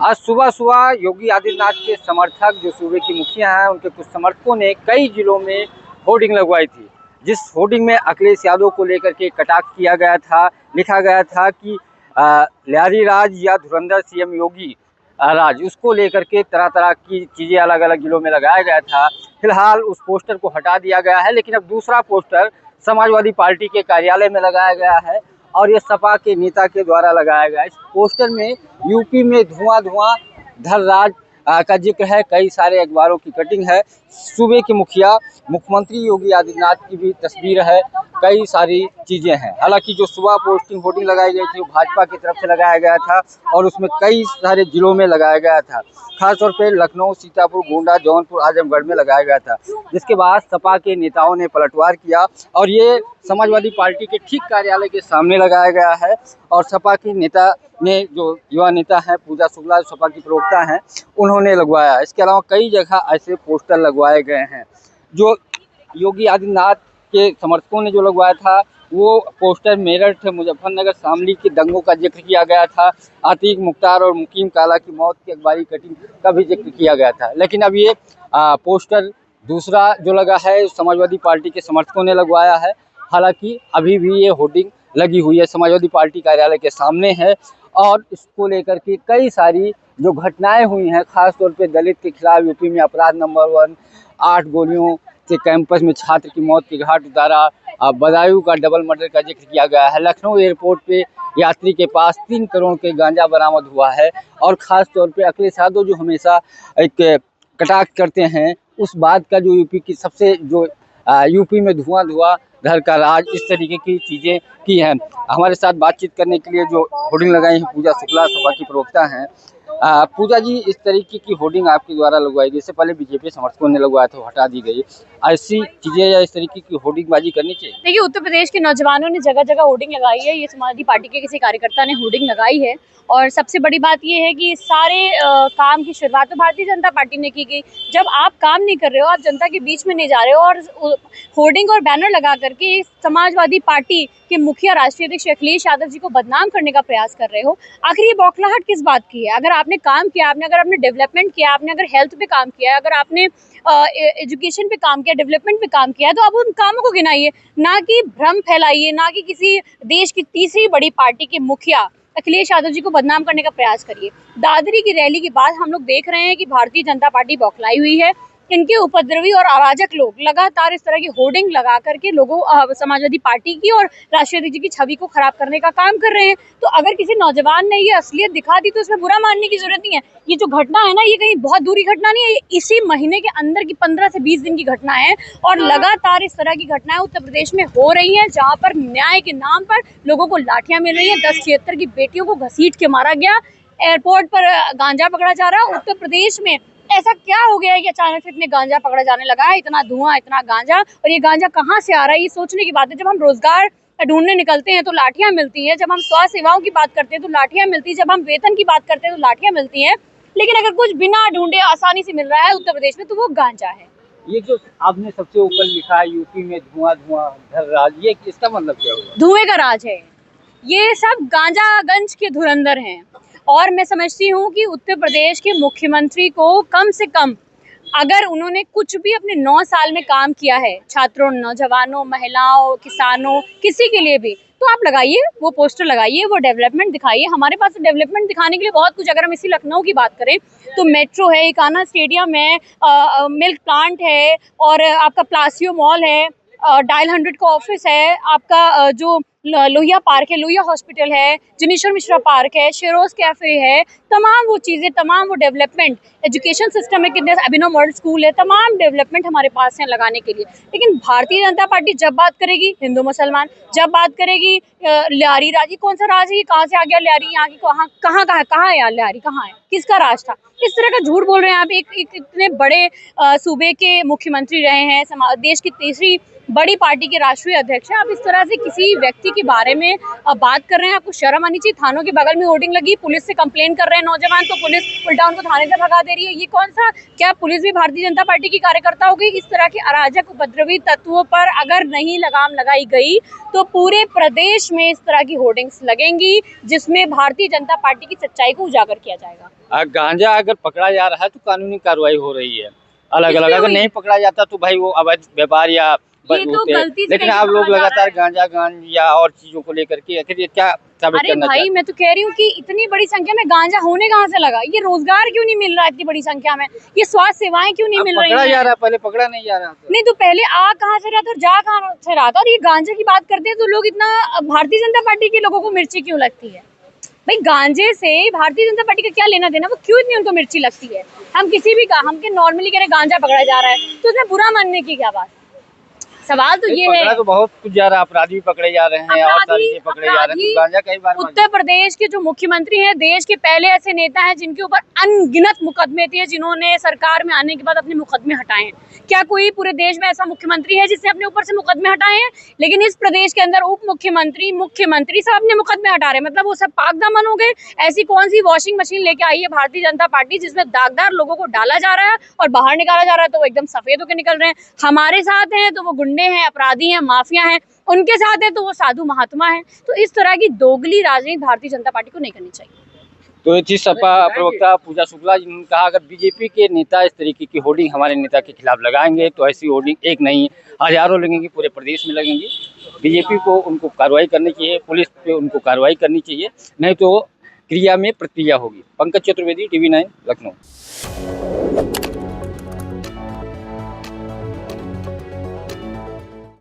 आज सुबह सुबह योगी आदित्यनाथ के समर्थक जो सूबे की मुखिया हैं, उनके कुछ समर्थकों ने कई जिलों में होर्डिंग लगवाई थी, जिस होर्डिंग में अखिलेश यादव को लेकर के कटाक्ष किया गया था। लिखा गया था कि लियारी राज या धुरंधर सीएम योगी राज, उसको लेकर के तरह तरह की चीज़ें अलग अलग जिलों में लगाया गया था। फिलहाल उस पोस्टर को हटा दिया गया है, लेकिन अब दूसरा पोस्टर समाजवादी पार्टी के कार्यालय में लगाया गया है और ये सपा के नेता के द्वारा लगाया गया है। इस पोस्टर में यूपी में धुआं धुआं धर राज का जिक्र है, कई सारे अखबारों की कटिंग है, सूबे के मुखिया मुख्यमंत्री योगी आदित्यनाथ की भी तस्वीर है, कई सारी चीज़ें हैं। हालांकि जो सुबह पोस्टिंग होर्डिंग लगाई गई थी वो भाजपा की तरफ से लगाया गया था और उसमें कई सारे जिलों में लगाया गया था, खासतौर पे लखनऊ, सीतापुर, गोंडा, जौनपुर, आजमगढ़ में लगाया गया था। जिसके बाद सपा के नेताओं ने पलटवार किया और ये समाजवादी पार्टी के ठीक कार्यालय के सामने लगाया गया है और सपा की नेता ने, जो युवा नेता हैं पूजा शुक्ला, सपा की प्रवक्ता हैं, उन्होंने लगवाया। इसके अलावा कई जगह ऐसे पोस्टर लगवाए गए हैं। जो योगी आदित्यनाथ के समर्थकों ने जो लगवाया था वो पोस्टर मेरठ, मुजफ्फरनगर, शामली के दंगों का जिक्र किया गया था। आतिक मुख्तार और मुकीम काला की मौत की अखबारी कटिंग का भी जिक्र किया गया था। लेकिन अब ये पोस्टर दूसरा जो लगा है समाजवादी पार्टी के समर्थकों ने लगवाया है। हालांकि अभी भी ये होर्डिंग लगी हुई है, समाजवादी पार्टी कार्यालय के सामने है और इसको लेकर के कई सारी जो घटनाएं हुई हैं, खासतौर पे दलित के खिलाफ यूपी में अपराध नंबर 1, 8 गोलियों से कैंपस में छात्र की मौत के घाट उतारा, बदायूं का डबल मर्डर का जिक्र किया गया है। लखनऊ एयरपोर्ट पे यात्री के पास 3 करोड़ के गांजा बरामद हुआ है और ख़ास तौर पे अखिलेश यादव जो हमेशा एक कटाक्ष करते हैं उस बात का, जो यूपी की सबसे जो यूपी में धुआं धुआं घर का राज, इस तरीके की चीज़ें की हैं। हमारे साथ बातचीत करने के लिए जो होर्डिंग लगाई है पूजा शुक्ला, सपा की प्रवक्ता हैं। पूजा जी, इस तरीके की होर्डिंग आपके द्वारा लगवाई गई, इससे पहले बीजेपी समर्थकों ने लगवाया था, हटा दी गई, ऐसी चीज़ें या इस तरीके की होर्डिंगबाजी करनी चाहिए? देखिए, उत्तर प्रदेश के नौजवानों ने जगह जगह होर्डिंग लगाई है। ये समाजवादी पार्टी के किसी कार्यकर्ता ने होर्डिंग लगाई है और सबसे बड़ी बात ये है कि सारे काम की शुरुआत तो भारतीय जनता पार्टी ने की गई। जब आप काम नहीं कर रहे हो, आप जनता के बीच में नहीं जा रहे हो और होर्डिंग और बैनर लगा करके समाजवादी पार्टी के मुखिया राष्ट्रीय अध्यक्ष अखिलेश यादव जी को बदनाम करने का प्रयास कर रहे हो, आखिर ये बौखलाहट किस बात की है? अगर आपने काम किया, अगर आपने डेवलपमेंट किया, आपने अगर हेल्थ पे काम किया, अगर आपने एजुकेशन पे काम किया, डेवलपमेंट पे काम किया है, तो आप उन कामों को गिनाइए, ना कि भ्रम फैलाइए, ना कि किसी देश की तीसरी बड़ी पार्टी के मुखिया अखिलेश यादव जी को बदनाम करने का प्रयास करिए। दादरी की रैली के बाद हम लोग देख रहे हैं कि भारतीय जनता पार्टी बौखलाई हुई है। इनके उपद्रवी और अराजक लोग लगातार इस तरह की होर्डिंग लगा करके लोगों समाजवादी पार्टी की और राष्ट्रीय अध्यक्ष जी की छवि को खराब करने का काम कर रहे हैं। तो अगर किसी नौजवान ने ये असलियत दिखा दी तो इसमें बुरा मानने की जरूरत नहीं है। ये जो घटना है ना, ये कहीं बहुत दूरी घटना नहीं है, ये इसी महीने के अंदर की 15 से 20 दिन की घटना है और लगातार इस तरह की घटनाएं उत्तर प्रदेश में हो रही है, जहाँ पर न्याय के नाम पर लोगों को लाठियां मिल रही है। 1076 की बेटियों को घसीट के मारा गया, एयरपोर्ट पर गांजा पकड़ा जा रहा है। उत्तर प्रदेश में ऐसा क्या हो गया है कि अचानक से इतने गांजा पकड़ा जाने लगा है? इतना धुआं, इतना गांजा, और ये गांजा कहाँ से आ रहा है, ये सोचने की बात है। जब हम रोजगार ढूंढने निकलते हैं तो लाठियां मिलती हैं, जब हम स्वास्थ्य सेवाओं की बात करते हैं तो लाठियां मिलती हैं, जब हम वेतन की बात करते हैं तो लाठियां मिलती हैं, लेकिन अगर कुछ बिना ढूंढे आसानी से मिल रहा है उत्तर प्रदेश में तो वो गांजा है। ये जो आपने सबसे ऊपर लिखा है यूपी में धुआं धुआं घर राज, ये इसका मतलब क्या हुआ? धुएं का राज है, ये सब गांजागंज के धुरंधर हैं। और मैं समझती हूँ कि उत्तर प्रदेश के मुख्यमंत्री को कम से कम, अगर उन्होंने कुछ भी अपने 9 साल में काम किया है छात्रों, नौजवानों, महिलाओं, किसानों, किसी के लिए भी, तो आप लगाइए, वो पोस्टर लगाइए, वो डेवलपमेंट दिखाइए। हमारे पास तो डेवलपमेंट दिखाने के लिए बहुत कुछ। अगर हम इसी लखनऊ की बात करें तो मेट्रो है, इकाना स्टेडियम है, मिल्क प्लांट है और आपका प्लासियो मॉल है, डायल 100 का ऑफिस है, आपका जो लोहिया पार्क है, लोहिया हॉस्पिटल है, जनेश्वर मिश्रा पार्क है, शेरोज कैफे है, तमाम वो चीज़ें, तमाम वो डेवलपमेंट, एजुकेशन सिस्टम है, कितने अभिनव मॉडल स्कूल है, तमाम डेवलपमेंट हमारे पास हैं लगाने के लिए। लेकिन भारतीय जनता पार्टी जब बात करेगी हिंदू मुसलमान, जब बात करेगी लियारी राजी, कौन सा राज है, कहाँ से आ गया लियारी, यहाँ की कहाँ है यार लियारी, कहाँ है, किसका राज था? इस तरह का झूठ बोल रहे हैं आप। एक इतने बड़े सूबे के मुख्यमंत्री रहे हैं, देश की तीसरी बड़ी पार्टी के राष्ट्रीय अध्यक्ष हैं, आप इस तरह से किसी व्यक्ति के बारे में बात कर रहे हैं। आपको शर्म आनी चाहिए। थानों के बगल में होर्डिंग लगी, पुलिस से कंप्लेन कर रहे हैं नौजवान, तो पुलिस उल्टा उनको थाने से भगा दे रही है। ये कौन सा, क्या पुलिस भी भारतीय जनता पार्टी की कार्यकर्ता होगी? इस तरह के अराजक उपद्रवी तत्वों पर अगर नहीं लगाम लगाई गई तो पूरे प्रदेश में इस तरह की होर्डिंग्स लगेंगी, जिसमें भारतीय जनता पार्टी की सच्चाई को उजागर किया जाएगा। गांजा अगर पकड़ा जा रहा है तो कानूनी कार्रवाई हो रही है अलग अलग, अगर नहीं पकड़ा जाता तो भाई वो अवैध व्यापार या ये तो गलती से लेकिन नहीं आप लोग पकड़ा जा लगातार रहा है। गांजा या और चीजों को लेकर के आखिर ये क्या साबित अरे करना भाई, चाहते हैं? मैं तो कह रही हूँ कि इतनी बड़ी संख्या में गांजा होने कहाँ से लगा? ये रोजगार क्यों नहीं मिल रहा है इतनी बड़ी संख्या में? ये स्वास्थ्य सेवाएं क्यों नहीं अब मिल रही पकड़ा जा हैं? रहा है, पहले पकड़ा नहीं जा रहा था। नहीं तो पहले आ कहाँ से रहा था और जा कहाँ से रहा था? और ये गांजे की बात करते हैं तो लोग इतना, भारतीय जनता पार्टी के लोगों को मिर्ची क्यों लगती है? भाई गांजे से भारतीय जनता पार्टी का क्या लेना देना? वो क्यों इतनी उनको मिर्ची लगती है? हम किसी भी हम के नॉर्मली कह रहे गांजा पकड़ा जा रहा है तो उसमें बुरा मानने की क्या बात? सवाल तो ये पकड़ा है, तो बहुत कुछ जा रहा है, अपराधी भी पकड़े जा रहे हैं और सारी चीजें पकड़े जा रहे हैं, तो गांजा कई बार उत्तर प्रदेश के जो मुख्यमंत्री हैं, देश के पहले ऐसे नेता हैं जिनके ऊपर अनगिनत मुकदमे थे, जिन्होंने सरकार में आने के बाद अपने मुकदमे हटाए हैं। क्या कोई पूरे देश में ऐसा मुख्यमंत्री है जिसने अपने ऊपर से मुकदमे हटाए हैं? लेकिन इस प्रदेश के अंदर उप मुख्यमंत्री, मुख्यमंत्री सब अपने मुकदमे हटा रहे हैं। मतलब वो सब पाक दामन हो गए। ऐसी कौन सी वॉशिंग मशीन लेके आई है भारतीय जनता पार्टी जिसमें दागदार लोगों को डाला जा रहा है और बाहर निकाला जा रहा है तो वो एकदम सफेद होकर निकल रहे हैं? हमारे साथ हैं तो वो गुंडे हैं, अपराधी हैं, माफिया हैं, उनके साथ है तो वो साधु महात्मा हैं। तो इस तरह की दोगली राजनीति भारतीय जनता पार्टी को नहीं करनी चाहिए। तो ये चीज सपा प्रवक्ता पूजा शुक्ला जी ने कहा, अगर बीजेपी के नेता इस तरीके की होर्डिंग हमारे नेता के खिलाफ लगाएंगे तो ऐसी होर्डिंग एक नहीं हजारों लगेंगी, पूरे प्रदेश में लगेंगी। बीजेपी को उनको कार्रवाई करनी चाहिए, पुलिस पे उनको कार्रवाई करनी चाहिए, नहीं तो क्रिया में प्रतिक्रिया होगी। पंकज चतुर्वेदी, TV9, लखनऊ।